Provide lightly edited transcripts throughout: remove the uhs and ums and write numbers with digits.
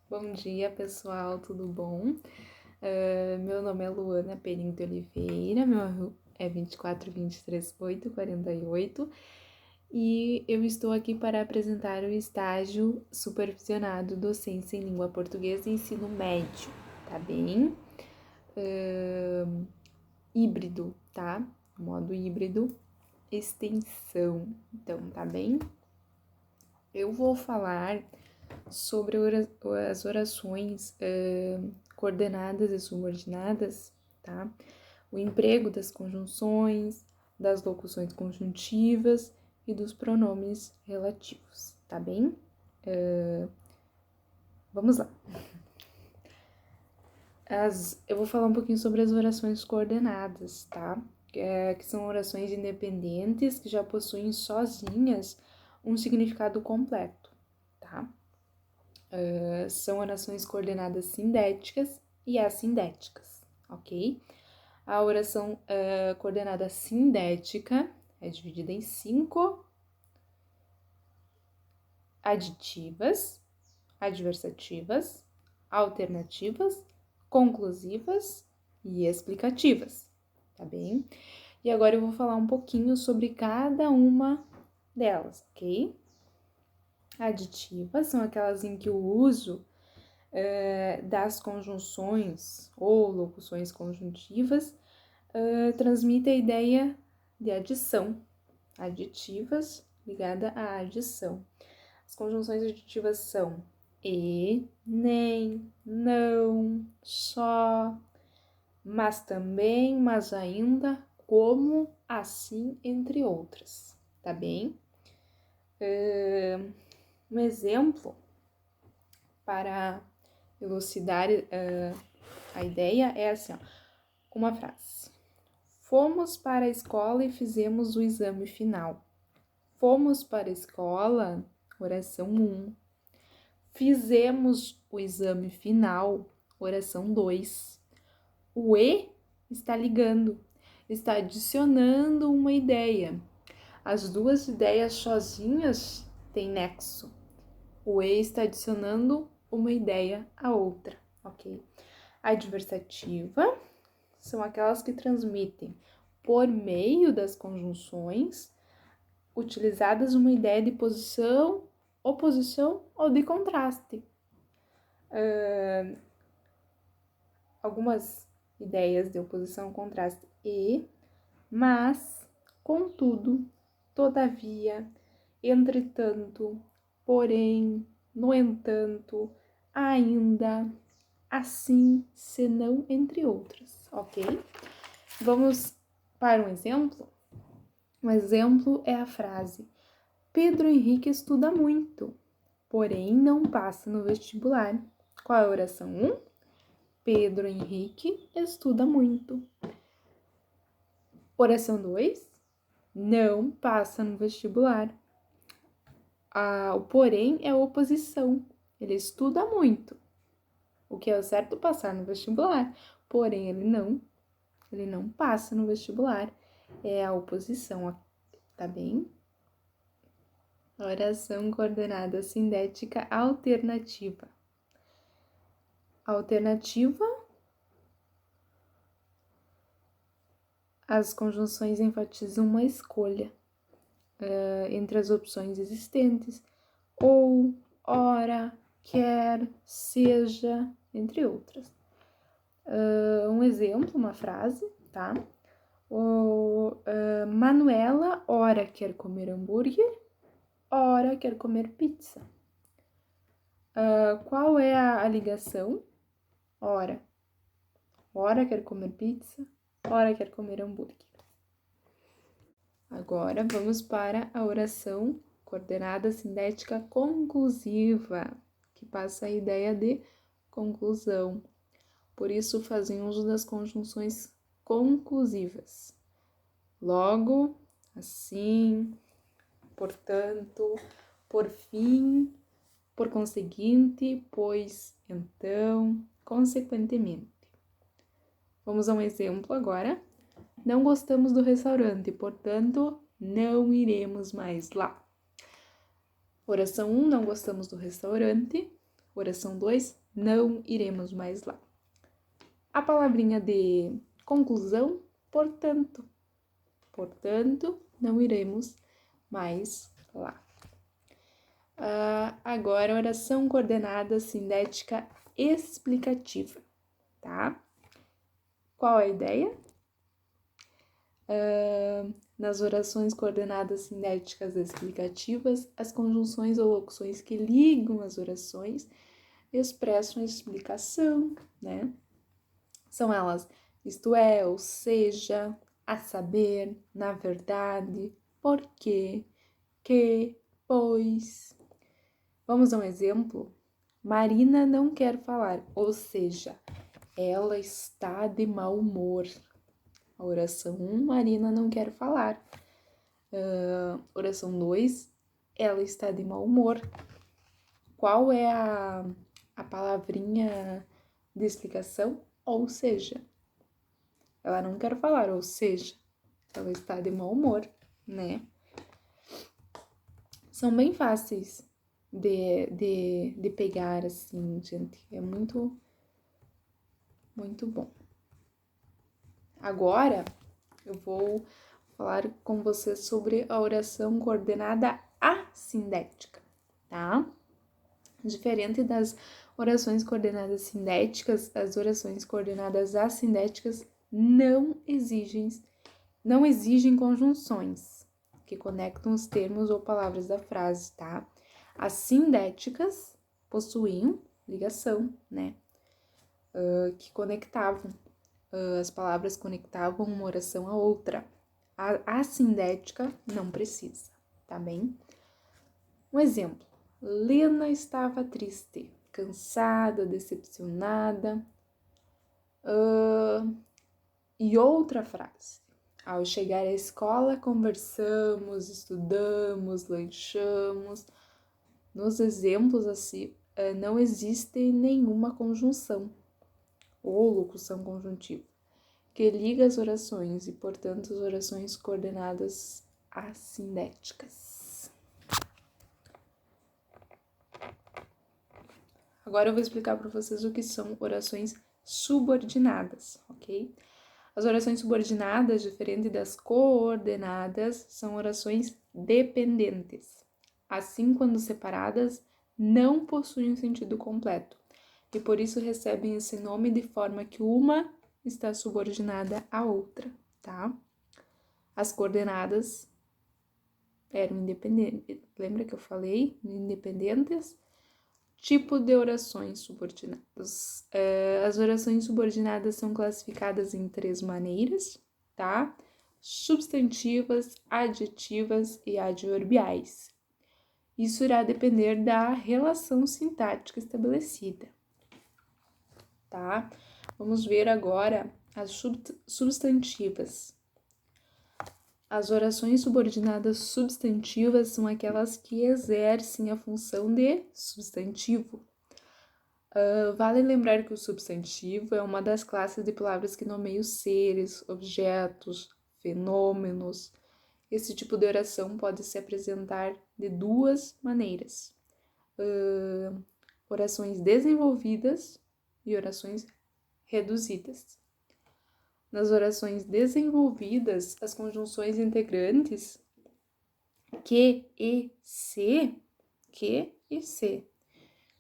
Bom dia, pessoal, tudo bom? Meu nome é Luana Perim de Oliveira, meu arroba é 24238448 e eu estou aqui para apresentar o estágio supervisionado Docência em Língua Portuguesa e Ensino Médio, tá bem? Híbrido, tá? Modo híbrido, extensão, então, tá bem? Eu vou falar sobre as orações coordenadas e subordinadas, tá? O emprego das conjunções, das locuções conjuntivas e dos pronomes relativos, tá bem? Vamos lá. Eu vou falar um pouquinho sobre as orações coordenadas, tá? Que são orações independentes que já possuem sozinhas um significado completo, tá? São orações coordenadas sindéticas e assindéticas, ok? A oração coordenada sindética é dividida em 5 aditivas, adversativas, alternativas, conclusivas e explicativas, tá bem? E agora eu vou falar um pouquinho sobre cada uma delas, ok? Aditivas são aquelas em que o uso das conjunções ou locuções conjuntivas transmite a ideia de adição, aditivas ligada à adição. As conjunções aditivas são e, nem, não, só, mas também, mas ainda, como, assim, entre outras, tá bem? Um exemplo para elucidar a ideia é assim, ó, uma frase. Fomos para a escola e fizemos o exame final. Fomos para a escola, oração 1. Fizemos o exame final, oração 2. O e está ligando, está adicionando uma ideia. As duas ideias sozinhas têm nexo. O e está adicionando uma ideia à outra, ok? A adversativa são aquelas que transmitem, por meio das conjunções, utilizadas uma ideia de posição, oposição ou de contraste. Algumas ideias de oposição, contraste e, mas, contudo, todavia, entretanto, porém, no entanto, ainda, assim, senão, entre outras, ok? Vamos para um exemplo? Um exemplo é a frase: Pedro Henrique estuda muito, porém não passa no vestibular. Qual é a oração 1? Pedro Henrique estuda muito. Oração 2? Não passa no vestibular. O porém é a oposição. Ele estuda muito. O que é o certo passar no vestibular. Porém, ele não passa no vestibular. É a oposição, tá bem? Oração coordenada sindética alternativa. Alternativa, as conjunções enfatizam uma escolha entre as opções existentes, ou, ora, quer, seja, entre outras. Um exemplo, uma frase, tá? Manuela, ora quer comer hambúrguer, ora quer comer pizza. Qual é a ligação? Ora quer comer pizza, ora quer comer hambúrguer. Agora vamos para a oração coordenada sindética conclusiva, que passa a ideia de conclusão. Por isso, fazem uso das conjunções conclusivas. Logo, assim, portanto, por fim, por conseguinte, pois, então, consequentemente. Vamos a um exemplo agora. Não gostamos do restaurante, portanto, não iremos mais lá. Oração 1, não gostamos do restaurante. Oração 2, não iremos mais lá. A palavrinha de conclusão, portanto. Portanto, não iremos mais lá. Agora, oração coordenada sindética explicativa, tá? Qual a ideia? Nas orações coordenadas sindéticas explicativas, as conjunções ou locuções que ligam as orações expressam a explicação, né? São elas, isto é, ou seja, a saber, na verdade, porque, que, pois. Vamos a um exemplo? Marina não quer falar, ou seja, ela está de mau humor. A oração 1, Marina não quer falar. Oração 2, ela está de mau humor. Qual é a palavrinha de explicação? Ou seja, ela não quer falar, ou seja, ela está de mau humor, né? São bem fáceis de pegar, assim, gente. É muito, muito bom. Agora, eu vou falar com você sobre a oração coordenada assindética, tá? Diferente das orações coordenadas sindéticas, as orações coordenadas assindéticas não exigem conjunções que conectam os termos ou palavras da frase, tá? As sindéticas possuíam ligação, né? Que conectavam. As palavras conectavam uma oração a outra. A assindética não precisa, tá bem? Um exemplo. Lena estava triste, cansada, decepcionada. E outra frase. Ao chegar à escola, conversamos, estudamos, lanchamos. Nos exemplos, assim, não existe nenhuma conjunção ou locução conjuntiva que liga as orações e, portanto, as orações coordenadas assindéticas. Agora eu vou explicar para vocês o que são orações subordinadas, ok? As orações subordinadas, diferente das coordenadas, são orações dependentes. Assim, quando separadas, não possuem um sentido completo e por isso recebem esse nome de forma que uma está subordinada à outra, tá? As coordenadas eram independentes. Lembra que eu falei? Independentes? Tipo de orações subordinadas. As orações subordinadas são classificadas em 3 maneiras, tá? Substantivas, adjetivas e adverbiais. Isso irá depender da relação sintática estabelecida, tá? Vamos ver agora as substantivas. As orações subordinadas substantivas são aquelas que exercem a função de substantivo. Vale lembrar que o substantivo é uma das classes de palavras que nomeiam seres, objetos, fenômenos. Esse tipo de oração pode se apresentar de 2 maneiras. Orações desenvolvidas e orações reduzidas. Nas orações desenvolvidas, as conjunções integrantes que e se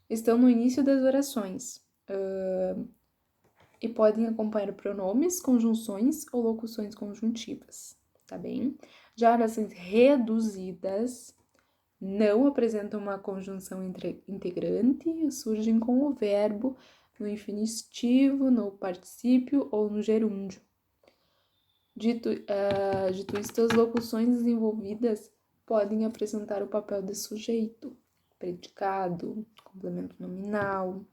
estão no início das orações e podem acompanhar pronomes, conjunções ou locuções conjuntivas, tá bem? Já orações reduzidas não apresentam uma conjunção integrante e surgem com o verbo no infinitivo, no particípio ou no gerúndio. Dito isto, as locuções desenvolvidas podem apresentar o papel de sujeito, predicado, complemento nominal,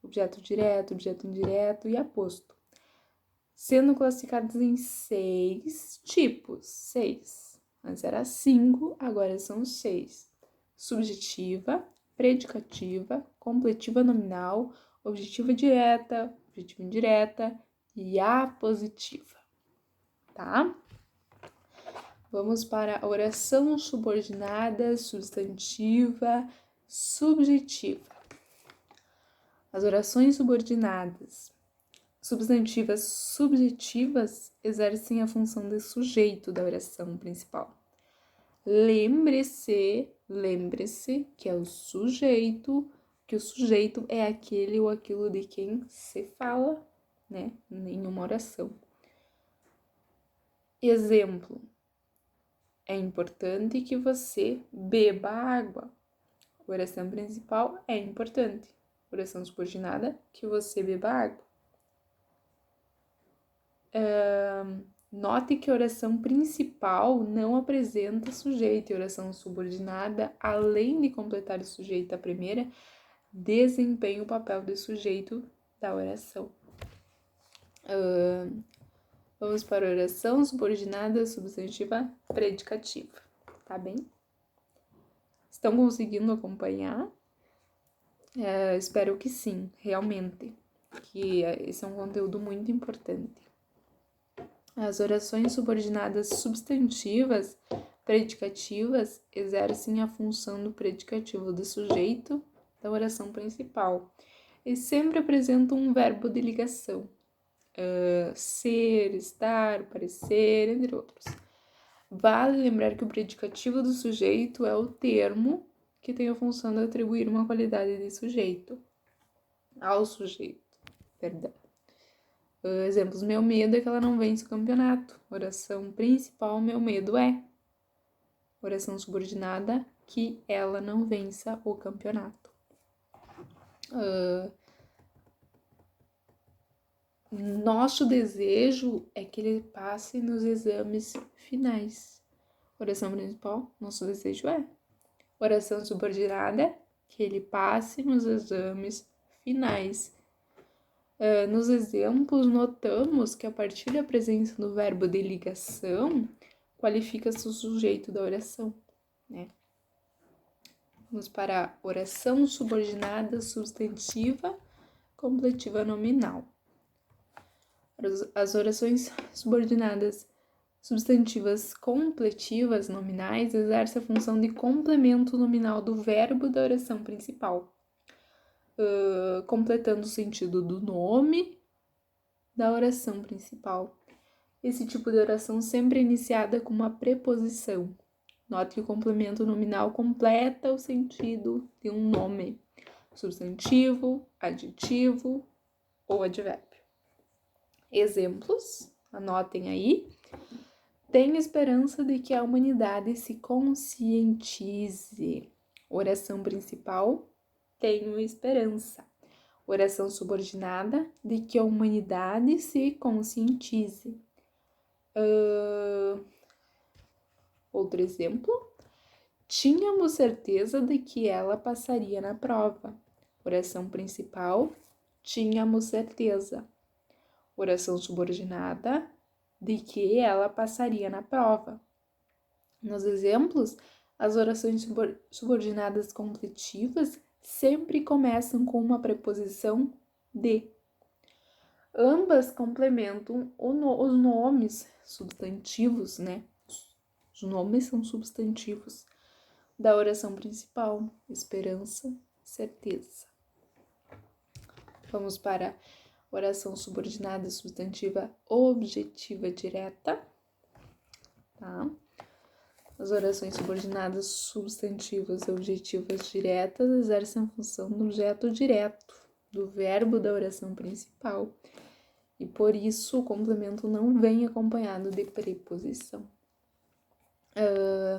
objeto direto, objeto indireto e aposto, sendo classificadas em 6 tipos. 6. Antes era 5, agora são 6. Subjetiva, predicativa, completiva nominal, objetiva direta, objetiva indireta e apositiva, tá? Vamos para a oração subordinada, substantiva, subjetiva. As orações subordinadas substantivas subjetivas exercem a função de sujeito da oração principal. Lembre-se que é o sujeito, que o sujeito é aquele ou aquilo de quem se fala, né, em uma oração. Exemplo: é importante que você beba água. Oração principal: é importante. Oração subordinada: que você beba água. Note que a oração principal não apresenta sujeito, e a oração subordinada, além de completar o sujeito da primeira, desempenha o papel de sujeito da oração. Vamos para a oração subordinada substantiva predicativa, tá bem? Estão conseguindo acompanhar? Espero que sim, realmente, que esse é um conteúdo muito importante. As orações subordinadas substantivas predicativas exercem a função do predicativo do sujeito da oração principal e sempre apresentam um verbo de ligação, ser, estar, parecer, entre outros. Vale lembrar que o predicativo do sujeito é o termo que tem a função de atribuir uma qualidade de sujeito ao sujeito. Perdão. Exemplos: meu medo é que ela não vence o campeonato. Oração principal: meu medo é. Oração subordinada: que ela não vença o campeonato. Nosso desejo é que ele passe nos exames finais. Oração principal: nosso desejo é. Oração subordinada: que ele passe nos exames finais. Nos exemplos, notamos que a partir da presença do verbo de ligação, qualifica-se o sujeito da oração, né? Vamos para a oração subordinada substantiva completiva nominal. As orações subordinadas substantivas completivas nominais exercem a função de complemento nominal do verbo da oração principal, completando o sentido do nome da oração principal. Esse tipo de oração sempre é iniciada com uma preposição. Note que o complemento nominal completa o sentido de um nome, substantivo, adjetivo ou advérbio. Exemplos, anotem aí. Tenho esperança de que a humanidade se conscientize. Oração principal: tenho esperança. Oração subordinada: de que a humanidade se conscientize. Outro exemplo: tínhamos certeza de que ela passaria na prova. Oração principal: tínhamos certeza. Oração subordinada: de que ela passaria na prova. Nos exemplos, as orações subordinadas completivas sempre começam com uma preposição de. Ambas complementam os nomes substantivos, né? Os nomes são substantivos da oração principal: esperança, certeza. Vamos para a oração subordinada substantiva objetiva direta, tá? As orações subordinadas substantivas objetivas diretas exercem a função do objeto direto, do verbo da oração principal, e por isso o complemento não vem acompanhado de preposição.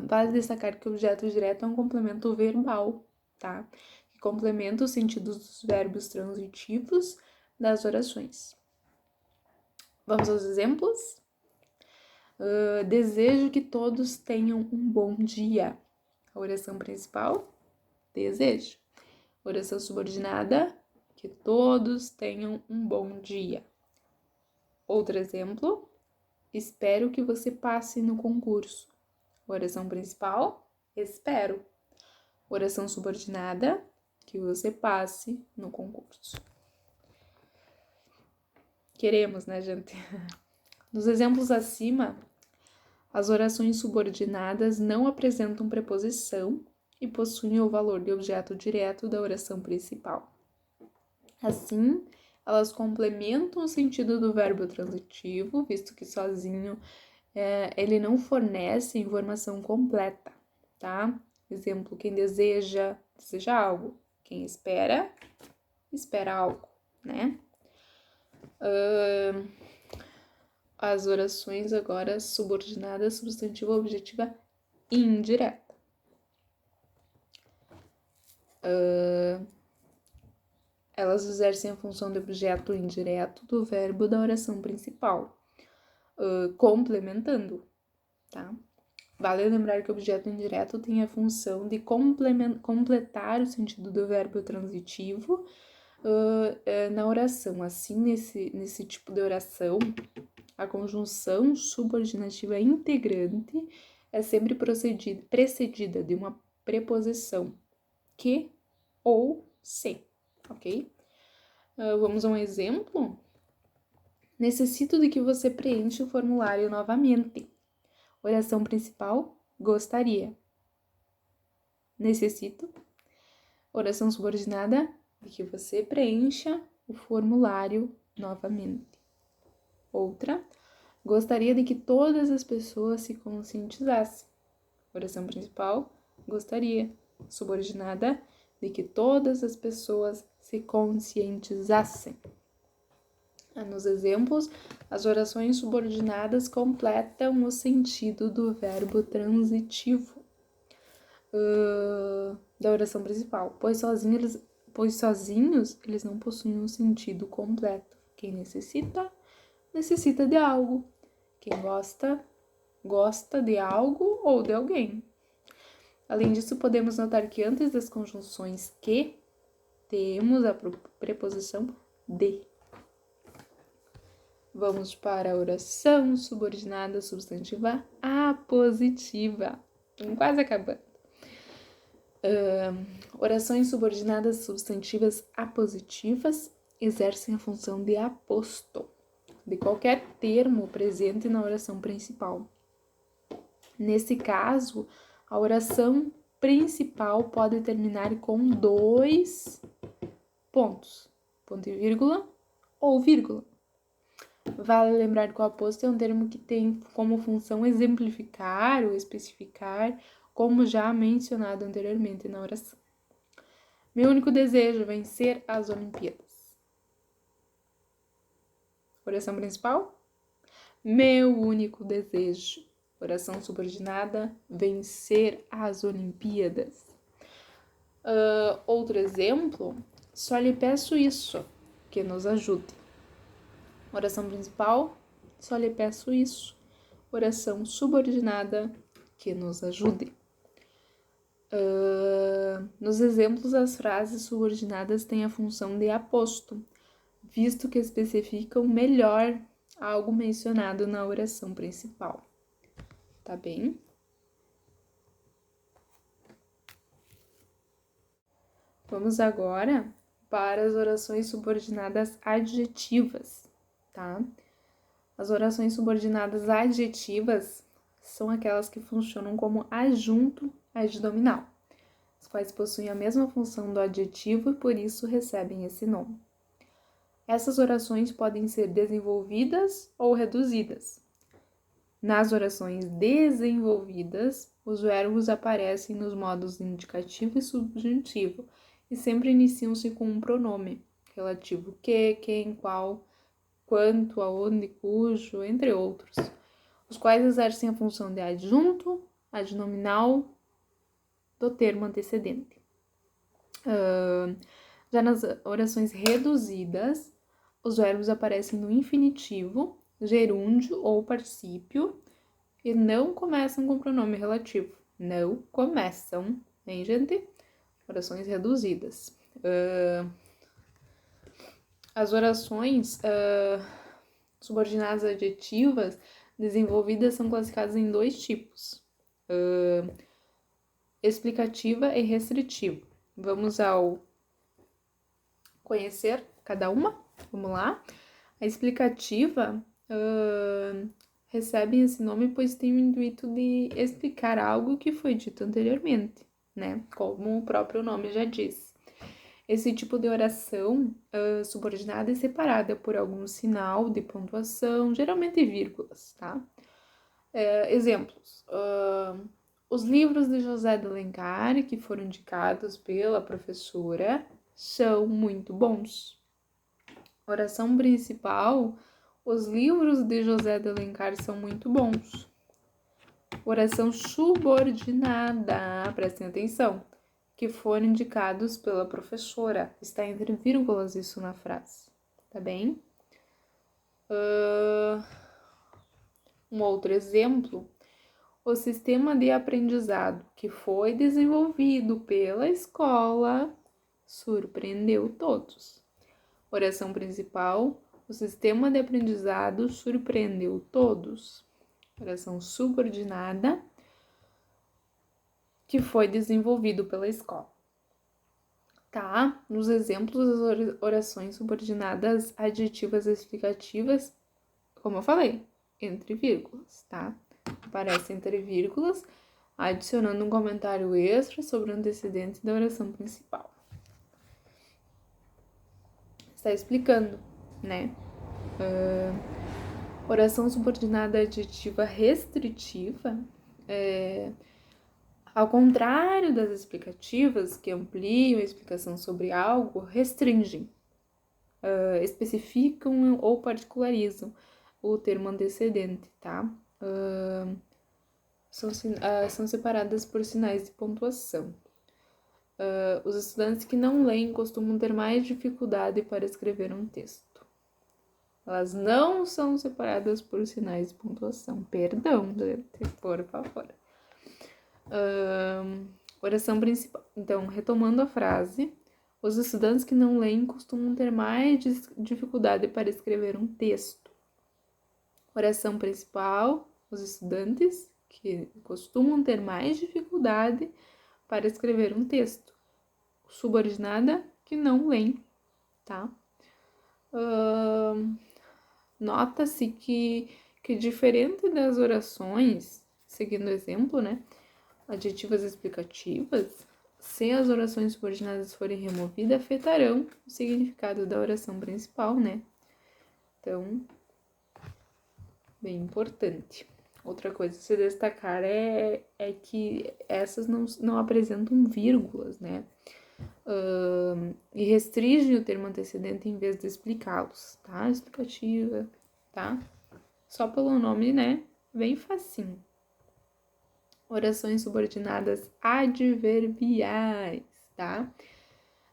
Vale destacar que o objeto direto é um complemento verbal, tá? Que complementa os sentidos dos verbos transitivos das orações. Vamos aos exemplos? Desejo que todos tenham um bom dia. A oração principal: desejo. Oração subordinada: que todos tenham um bom dia. Outro exemplo: espero que você passe no concurso. Oração principal: espero. Oração subordinada: que você passe no concurso. Queremos, né, gente? Nos exemplos acima, as orações subordinadas não apresentam preposição e possuem o valor de objeto direto da oração principal. Assim, elas complementam o sentido do verbo transitivo, visto que sozinho ele não fornece informação completa, tá? Exemplo, quem deseja, deseja algo. Quem espera, espera algo, né? As orações agora subordinadas, substantiva, objetiva e indireta. Elas exercem a função de objeto indireto do verbo da oração principal, complementando, tá? Vale lembrar que o objeto indireto tem a função de completar o sentido do verbo transitivo na oração. Assim, nesse tipo de oração, a conjunção subordinativa integrante é sempre precedida de uma preposição que ou se, ok? Vamos a um exemplo? Necessito de que você preencha o formulário novamente. Oração principal, gostaria. Necessito. Oração subordinada, de que você preencha o formulário novamente. Outra, gostaria de que todas as pessoas se conscientizassem. Oração principal, gostaria. Subordinada, de que todas as pessoas se conscientizassem. Nos exemplos, as orações subordinadas completam o sentido do verbo transitivo da oração principal, pois sozinhos eles não possuem um sentido completo. Quem necessita, necessita de algo. Quem gosta, gosta de algo ou de alguém. Além disso, podemos notar que antes das conjunções que, temos a preposição de. Vamos para a oração subordinada substantiva apositiva. Estamos quase acabando. Orações subordinadas substantivas apositivas exercem a função de aposto de qualquer termo presente na oração principal. Nesse caso, a oração principal pode terminar com 2 pontos, ponto e vírgula ou vírgula. Vale lembrar que o aposto é um termo que tem como função exemplificar ou especificar, como já mencionado anteriormente na oração. Meu único desejo é vencer as Olimpíadas. Oração principal? Meu único desejo. Oração subordinada, vencer as Olimpíadas. Outro exemplo, só lhe peço isso, que nos ajude. Oração principal, só lhe peço isso. Oração subordinada, que nos ajude. Nos exemplos, as frases subordinadas têm a função de aposto, visto que especificam melhor algo mencionado na oração principal. Tá bem? Vamos agora para as orações subordinadas adjetivas, tá? As orações subordinadas adjetivas são aquelas que funcionam como adjunto adnominal, as quais possuem a mesma função do adjetivo e por isso recebem esse nome. Essas orações podem ser desenvolvidas ou reduzidas. Nas orações desenvolvidas, os verbos aparecem nos modos indicativo e subjuntivo e sempre iniciam-se com um pronome relativo que, quem, qual, quanto, aonde, cujo, entre outros, os quais exercem a função de adjunto adnominal do termo antecedente. Já nas orações reduzidas, os verbos aparecem no infinitivo, gerúndio ou particípio e não começam com pronome relativo. Não começam, hein, gente? Orações reduzidas. As orações subordinadas adjetivas desenvolvidas são classificadas em 2 tipos. Explicativa e restritiva. Vamos ao conhecer cada uma. Vamos lá. A explicativa recebe esse nome pois tem o intuito de explicar algo que foi dito anteriormente, né? Como o próprio nome já diz. Esse tipo de oração subordinada é separada por algum sinal de pontuação, geralmente vírgulas, tá? Exemplos. Os livros de José de Alencar, que foram indicados pela professora, são muito bons. Oração principal. Os livros de José de Alencar são muito bons. Oração subordinada, prestem atenção, que foram indicados pela professora. Está entre vírgulas isso na frase, tá bem? Um outro exemplo, o sistema de aprendizado que foi desenvolvido pela escola surpreendeu todos. Oração principal, o sistema de aprendizado surpreendeu todos. Oração subordinada, que foi desenvolvido pela escola. Tá? Nos exemplos das orações subordinadas adjetivas explicativas, como eu falei, entre vírgulas, tá? Aparece entre vírgulas, adicionando um comentário extra sobre o antecedente da oração principal. Está explicando, né? Oração subordinada adjetiva restritiva ao contrário das explicativas, que ampliam a explicação sobre algo, restringem, especificam ou particularizam o termo antecedente, tá? São separadas por sinais de pontuação. Os estudantes que não leem costumam ter mais dificuldade para escrever um texto. Elas não são separadas por sinais de pontuação. Perdão, por favor. Oração principal. Então, retomando a frase, os estudantes que não leem costumam ter mais dificuldade para escrever um texto. Oração principal, os estudantes que costumam ter mais dificuldade para escrever um texto. Subordinada, que não leem, tá? Nota-se que diferente das orações, seguindo o exemplo, né? Adjetivas explicativas, se as orações subordinadas forem removidas, afetarão o significado da oração principal, né? Então, bem importante. Outra coisa a se destacar é que essas não apresentam vírgulas, né? E restringem o termo antecedente em vez de explicá-los, tá? Explicativa, tá? Só pelo nome, né? Bem facinho. Orações subordinadas adverbiais, tá?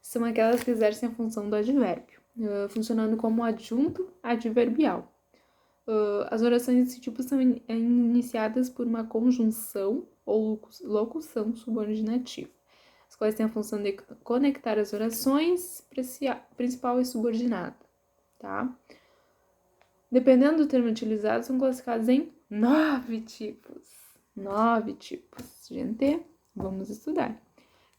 São aquelas que exercem a função do advérbio, funcionando como adjunto adverbial. As orações desse tipo são iniciadas por uma conjunção ou locução subordinativa, as quais têm a função de conectar as orações principal e subordinada, tá? Dependendo do termo utilizado, são classificados em 9 tipos. 9 tipos. Gente, vamos estudar.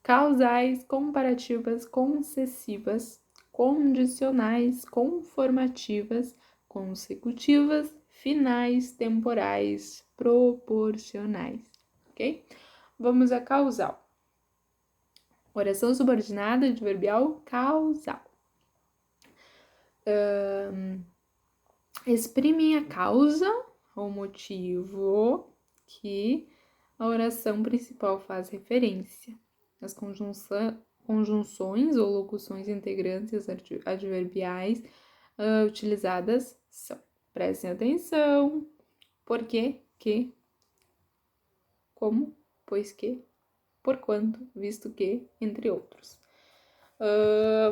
Causais, comparativas, concessivas, condicionais, conformativas, consecutivas, finais, temporais, proporcionais. Ok? Vamos a causal. Oração subordinada adverbial causal. Exprimem a causa ou motivo que a oração principal faz referência. As conjunções ou locuções integrantes adverbiais utilizadas são: prestem atenção, porque, que, como, pois que, porquanto, visto que, entre outros.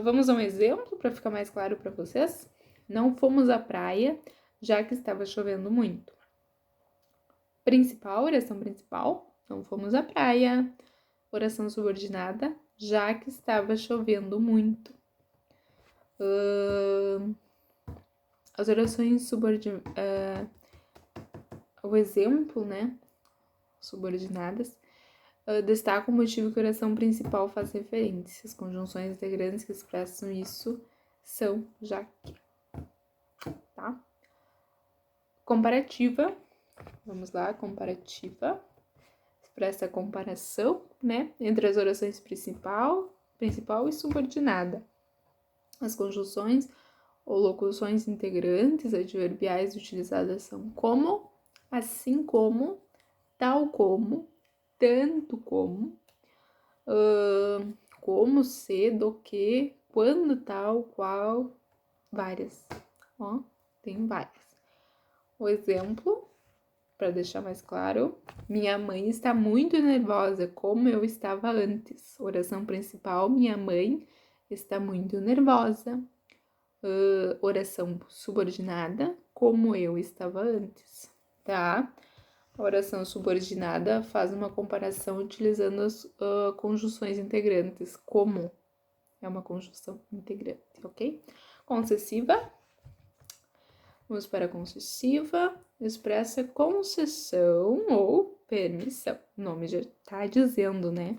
Vamos a um exemplo para ficar mais claro para vocês? Não fomos à praia, já que estava chovendo muito. Principal, oração principal, não fomos à praia. Oração subordinada, já que estava chovendo muito. As orações subordinadas, o exemplo, né, subordinadas, destaca o motivo que a oração principal faz referência. As conjunções integrantes que expressam isso são já que, tá? Comparativa, vamos lá, comparativa, expressa a comparação, né, entre as orações principal e subordinada. As conjunções ou locuções integrantes adverbiais utilizadas são como, assim como, tal como, tanto como, se, do que, quando, tal, qual, várias. Ó, tem várias. O exemplo, para deixar mais claro, minha mãe está muito nervosa, como eu estava antes. Oração principal, minha mãe está muito nervosa. Oração subordinada, como eu estava antes, tá? A oração subordinada faz uma comparação utilizando as conjunções integrantes, como é uma conjunção integrante, ok? Concessiva. Vamos para a concessiva. Expressa concessão ou permissão. O nome já está dizendo, né?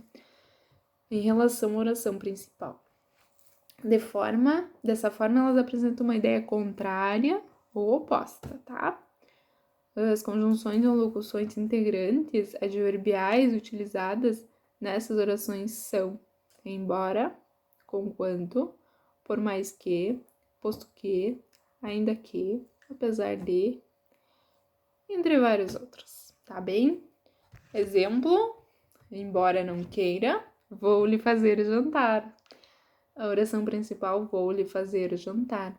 Em relação à oração principal. Dessa forma, elas apresentam uma ideia contrária ou oposta, tá? As conjunções ou locuções integrantes adverbiais utilizadas nessas orações são embora, conquanto, por mais que, posto que, ainda que, apesar de, entre vários outros, tá bem? Exemplo, embora não queira, vou lhe fazer jantar. A oração principal, vou lhe fazer jantar.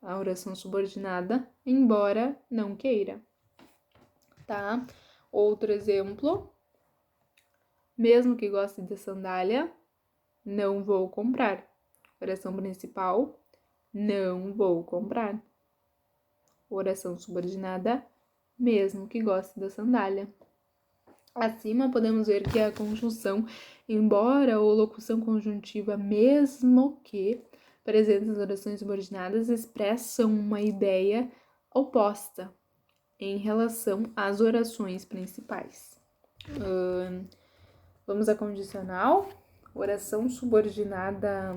A oração subordinada, embora não queira. Tá? Outro exemplo, mesmo que goste de sandália, não vou comprar. Oração principal, não vou comprar. Oração subordinada, mesmo que goste da sandália. Acima podemos ver que a conjunção embora ou locução conjuntiva mesmo que presentes nas orações subordinadas expressam uma ideia oposta em relação às orações principais. Vamos à condicional. Oração subordinada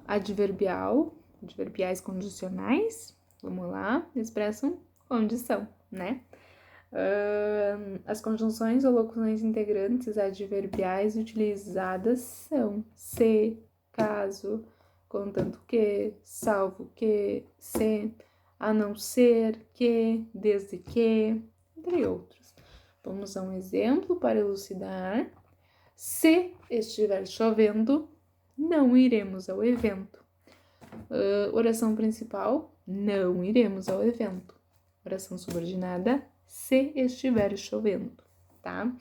adverbiais condicionais. Vamos lá, expressam condição, né? As conjunções ou locuções integrantes adverbiais utilizadas são se, caso, contanto que, salvo que, se, a não ser que, desde que, entre outros. Vamos a um exemplo para elucidar. Se estiver chovendo, não iremos ao evento. Oração principal, não iremos ao evento. Oração subordinada, se estiver chovendo, tá?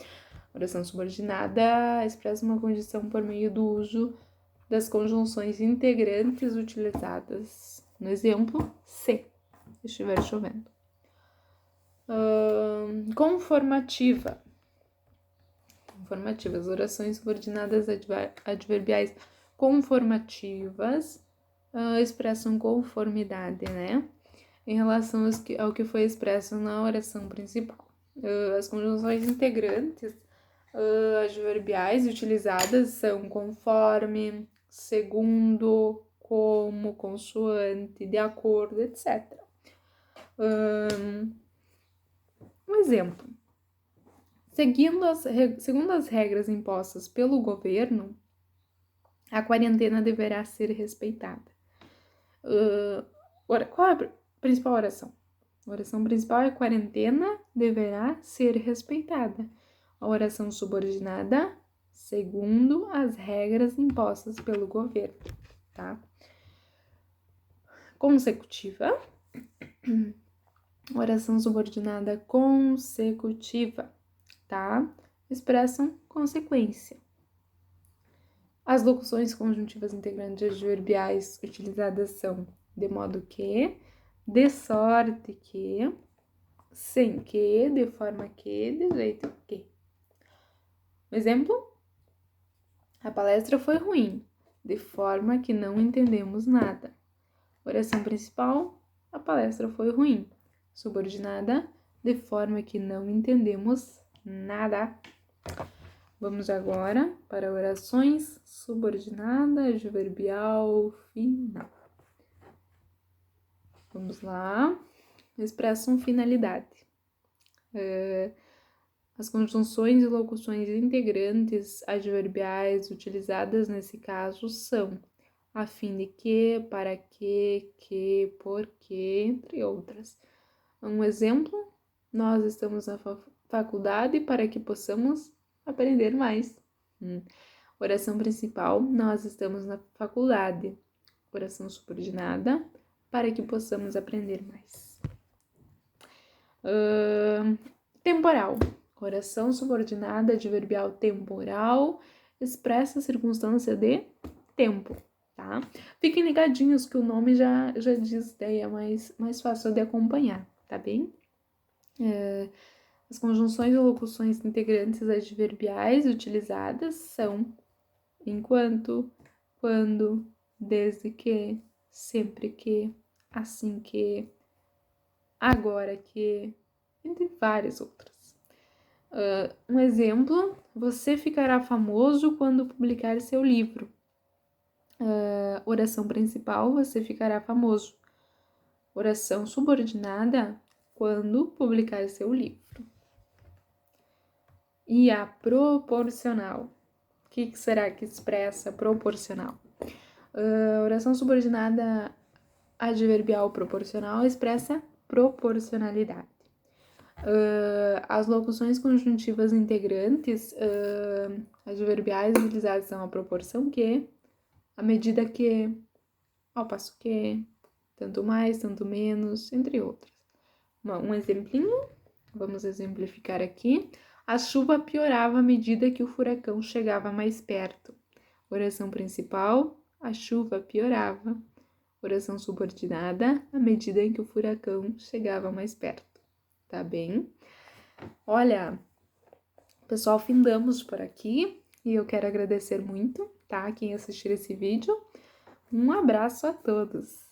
Oração subordinada expressa uma condição por meio do uso das conjunções integrantes utilizadas. No exemplo, se estiver chovendo. Conformativa. Conformativas. Orações subordinadas adverbiais conformativas expressam conformidade, né? Em relação ao que foi expresso na oração principal. As conjunções integrantes adverbiais utilizadas são conforme, segundo, como, consoante, de acordo, etc. Um exemplo. Segundo as regras impostas pelo governo, a quarentena deverá ser respeitada. Qual é a principal oração? A oração principal é quarentena deverá ser respeitada. A oração subordinada, segundo as regras impostas pelo governo, tá? Consecutiva. Oração subordinada consecutiva, tá? Expressam consequência. As locuções conjuntivas integrantes adverbiais utilizadas são de modo que, de sorte que, sem que, de forma que, de jeito que. Exemplo? A palestra foi ruim, de forma que não entendemos nada. Oração principal, a palestra foi ruim. Subordinada, de forma que não entendemos nada. Vamos agora para orações subordinada, adverbial, final. Vamos lá. Expressam finalidade. As conjunções e locuções integrantes adverbiais utilizadas nesse caso são a fim de para que, porque, entre outras. Um exemplo, nós estamos na faculdade para que possamos aprender mais. Oração principal, nós estamos na faculdade. Oração subordinada, para que possamos aprender mais. Temporal. Oração subordinada adverbial temporal expressa a circunstância de tempo, tá? Fiquem ligadinhos que o nome já diz, daí é mais fácil de acompanhar, tá bem? As conjunções e locuções integrantes adverbiais utilizadas são enquanto, quando, desde que, sempre que, assim que, agora que, entre várias outras. Um exemplo, você ficará famoso quando publicar seu livro. Oração principal, você ficará famoso. Oração subordinada, quando publicar seu livro. E a proporcional. O que será que expressa proporcional? Oração subordinada adverbial proporcional expressa proporcionalidade. As locuções conjuntivas integrantes adverbiais utilizadas são a proporção que, a medida que, ao passo que, tanto mais, tanto menos, entre outras. Um exemplinho, vamos exemplificar aqui. A chuva piorava à medida que o furacão chegava mais perto. Oração principal, a chuva piorava. Oração subordinada, à medida em que o furacão chegava mais perto. Tá bem? Olha, pessoal, findamos por aqui e eu quero agradecer muito, tá? Quem assistir esse vídeo. Um abraço a todos!